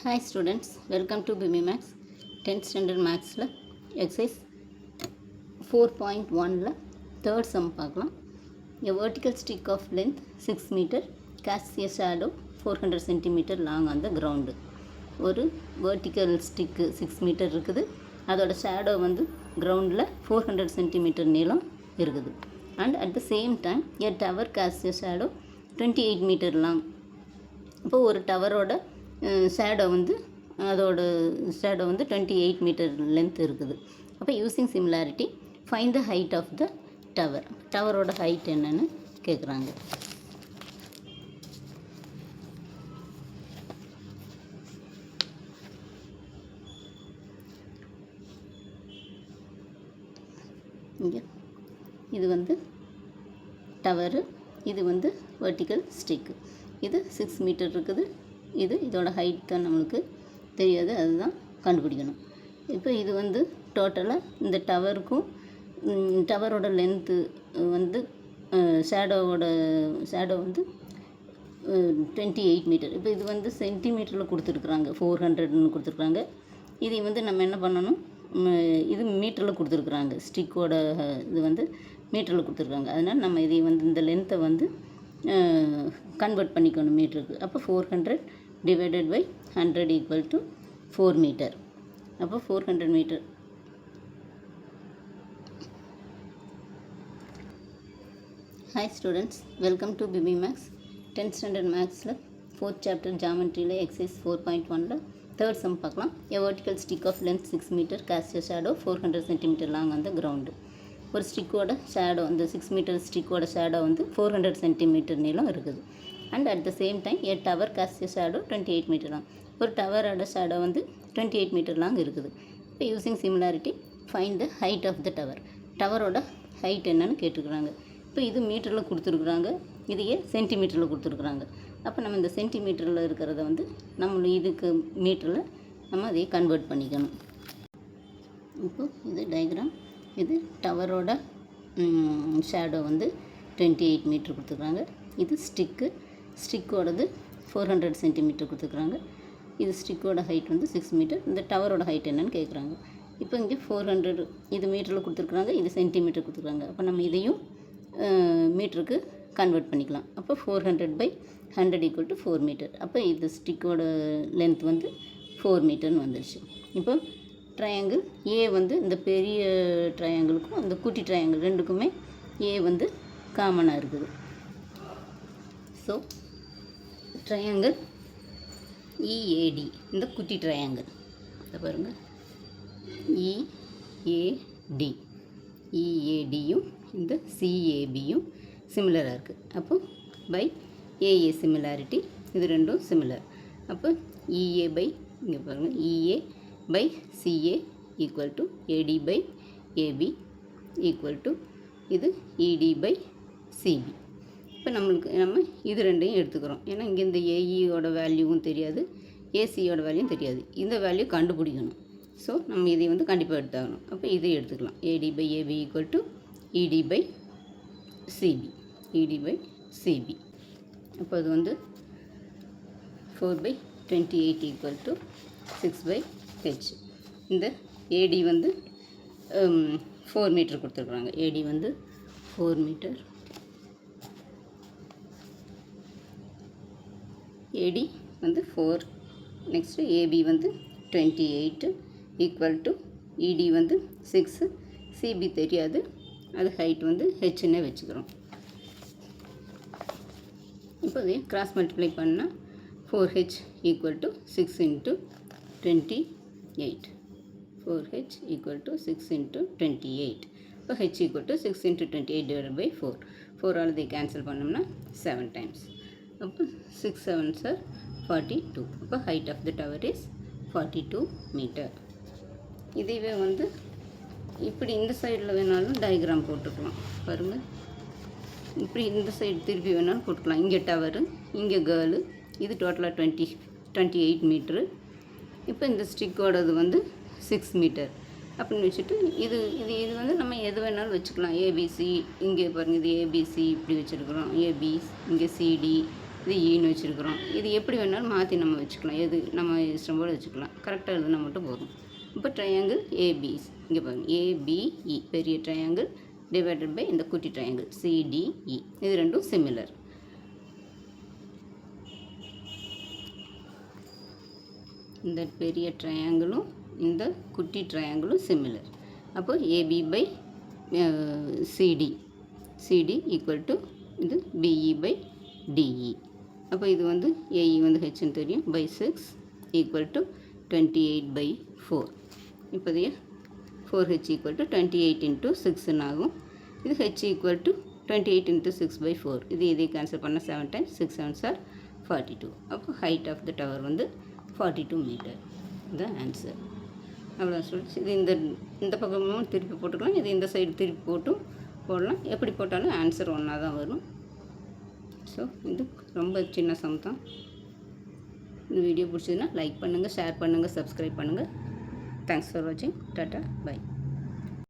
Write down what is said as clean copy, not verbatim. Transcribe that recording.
Hi students, welcome to BB Max 10th standard Maxல exercise 4.1ல third sum பார்க்கலாம். A vertical stick of length 6 meter casts a shadow 400 centimeter long on the ground. ஒரு vertical stick 6 meter இருக்குது, அதோட shadow வந்து groundல 400 centimeter நீளம் இருக்குது. And at the same time a tower casts a shadow 28 meter long. இப்போ ஒரு டவரோட shadow வந்து அதோட ஷேடோ வந்து 28 மீட்டர் லென்த் இருக்குது. அப்போ using similarity find the height of the tower. டவரோட ஹைட் என்னன்னு கேட்குறாங்க. இங்கே இது வந்து டவரு, இது வந்து வெர்டிக்கல் ஸ்டிக்கு. இது 6 மீட்டர் இருக்குது. இதோட ஹைட் தான் நம்மளுக்கு தெரியாது, அதுதான் கண்டுபிடிக்கணும். இப்போ இது வந்து டோட்டலாக இந்த டவரோட லென்த்து வந்து ஷேடோ வந்து 28 மீட்டர். இப்போ இது வந்து சென்டிமீட்டரில் கொடுத்துருக்குறாங்க, 400ன்னு கொடுத்துருக்குறாங்க. இதை வந்து நம்ம என்ன பண்ணணும், இது மீட்டரில் கொடுத்துருக்குறாங்க. ஸ்டிக்கோட இது வந்து மீட்டரில் கொடுத்துருக்காங்க. அதனால் நம்ம இதை வந்து இந்த லென்த்தை வந்து கன்வெர்ட் பண்ணிக்கணும் மீட்டருக்கு. அப்போ 400 divided by 100 equal to 4 metre. அப்போ 400 metre. Hi students, welcome to BB maths 10th standard மேக்ஸில் 4th சாப்டர் ஜாமெட்ரியில் எக்ஸசைஸ் 4.1ல் தேர்ட் சம் பார்க்கலாம். A vertical stick of length 6 metre cast a shadow 400 centimetre long on the ground. ஒரு ஸ்டிக்கோட shadow, அந்த 6 metre ஸ்டிக்கோட shadow வந்து 400 centimetre நீளம் இருக்குது. And at the same time a tower cast a shadow 28 metre long. ஒரு டவரோட shadow வந்து 28 metre long இருக்குது. இப்போ using similarity find the height of the tower. டவரோட ஹைட் என்னன்னு கேட்டுருக்குறாங்க. இப்போ இது மீட்டரில் கொடுத்துருக்குறாங்க, இதையே சென்டிமீட்டரில் கொடுத்துருக்குறாங்க. அப்போ நம்ம இந்த சென்டிமீட்டரில் இருக்கிறத வந்து நம்ம இதுக்கு மீட்டரில் நம்ம அதையே கன்வெர்ட் பண்ணிக்கணும். இப்போ இது டயக்ராம். இது டவரோட ஷேடோ வந்து 28 மீட்டர் கொடுத்துருக்குறாங்க. இது ஸ்டிக்கோடது 400 சென்டிமீட்டர் கொடுத்துருக்குறாங்க. இது ஸ்டிக்கோட ஹைட் வந்து 6 மீட்டர். இந்த டவரோட ஹைட் என்னன்னு கேட்குறாங்க. இப்போ இங்கே 400 இது மீட்டரில் கொடுத்துருக்குறாங்க, இது சென்டிமீட்டர் கொடுத்துருக்காங்க. அப்போ நம்ம இதையும் மீட்டருக்கு கன்வெர்ட் பண்ணிக்கலாம். அப்போ 400 பை 100 ஈக்குவல் டு 4 மீட்டர். அப்போ இது ஸ்டிக்கோட லென்த் வந்து 4 மீட்டர்னு வந்துடுச்சு. இப்போ ட்ரையாங்கிள் ஏ வந்து இந்த பெரிய ட்ரையாங்கிளுக்கும் அந்த குட்டி ட்ரையாங்கிள் ரெண்டுக்குமே ஏ வந்து காமனாக இருக்குது. ஸோ ட்ரையாங்கிள் இஏடி, இந்த குட்டி ட்ரையாங்கிள் இதை பாருங்கள், இஏடி, இஏடியும் இந்த சிஏபியும் சிமிலராக இருக்குது. அப்போ பை ஏஏ சிமிலாரிட்டி, இது ரெண்டும் சிமிலர். அப்போ இஏ பை, இங்கே பாருங்கள், EA by CA equal to AD by AB equal to இது இடி பை சிபி. இப்போ நம்ம இது ரெண்டையும் எடுத்துக்கிறோம். ஏன்னா இங்கே இந்த ஏஇயோட வேல்யூவும் தெரியாது, ஏசியோட வேல்யூவும் தெரியாது. இந்த வேல்யூ கண்டுபிடிக்கணும். ஸோ நம்ம இதை வந்து கண்டிப்பாக எடுத்தாகணும். அப்போ இதை எடுத்துக்கலாம். AD by AB equal to ED by CB, ED by CB. அப்போ அது வந்து 4 by 28 equal to 6 by h. இந்த ஏடி வந்து 4 மீட்டர் கொடுத்துருக்குறாங்க. ஏடி வந்து 4 மீட்டர், ஏடி வந்து 4, நெக்ஸ்ட்டு ஏபி வந்து 28 ஈக்குவல் டு இடி வந்து 6, சிபி தெரியாது, அது ஹைட் வந்து ஹெச்ன்னே வச்சுக்கிறோம். இப்போ அதையும் கிராஸ் மல்டிப்ளை பண்ணால் 4h equal to 6 into 28, 4h equal to 6 into 28. இப்போ h equal to 6 into 28 divide by 4. 4 இதை கேன்சல் பண்ணோம்னா 7 டைம்ஸ். அப்போ 6 7s are 42. அப்போ height of the tower is 42 metre. இதுவே வந்து இப்படி இந்த சைடில் வேணாலும் டயக்ராம் போட்டுக்கலாம். பாருங்கள், இப்படி இந்த சைடு திருப்பி வேணாலும் போட்டுக்கலாம். இங்கே டவரு, இங்கே கேர்ளு, இது டோட்டலாக 28 மீட்ரு. இப்போ இந்த ஸ்டிக்கோடது வந்து 6 மீட்டர் அப்படின்னு வச்சுட்டு இது வந்து நம்ம எது வேணாலும் வச்சுக்கலாம். ஏபிசி, இங்கே பாருங்கள், இது ஏபிசி இப்படி வச்சுருக்குறோம். ஏபி, இங்கே சிடி, இது ஈன்னு வச்சுருக்குறோம். இது எப்படி வேணாலும் மாற்றி நம்ம வச்சுக்கலாம், எது நம்ம இஷ்டம் போல் வச்சுக்கலாம். கரெக்டாக எழுதுனா மட்டும் போதும். இப்போ ட்ரையாங்கிள் ஏபிஸ் இங்கே பாருங்கள், ஏபிஇ பெரிய ட்ரையாங்கிள் டிவைடட் பை இந்த குட்டி ட்ரையாங்கிள் சிடிஇ, இது ரெண்டும் சிமிலர். இந்த பெரிய ட்ரையாங்கிளும் இந்த குட்டி ட்ரையாங்கிளும் சிமிலர். அப்போ AB by CD, CD equal to இது பிஇ பை டிஇ. அப்போ இது வந்து ஏஇ வந்து ஹெச்ன்னு தெரியும், பை 6 ஈக்குவல் டு 28/4. இப்போதைய 4h ஈக்குவல் டு 28 இன்ட்டு 6 ஆகும். இது ஹெச் ஈக்குவல் டு 28 இன்ட்டு 6/4. இதை கேன்சல் பண்ணால் 7 டைம்ஸ் 6 7s are 42. அப்போ ஹைட் ஆஃப் த டவர் வந்து 42 மீட்டர். இதுதான் ஆன்சர். அவ்வளோ ஸ்டூடெண்ட்ஸ். இது இந்த பக்கமும் திருப்பி போட்டுக்கலாம், இது இந்த சைடு திருப்பி போட்டும் போடலாம். எப்படி போட்டாலும் ஆன்சர் ஒன்றா தான் வரும். ஸோ இது ரொம்ப சின்ன சம் தான். இந்த வீடியோ பிடிச்சதுன்னா லைக் பண்ணுங்கள், ஷேர் பண்ணுங்கள், சப்ஸ்கிரைப் பண்ணுங்கள். தேங்க்ஸ் ஃபார் வாட்சிங். Tata by.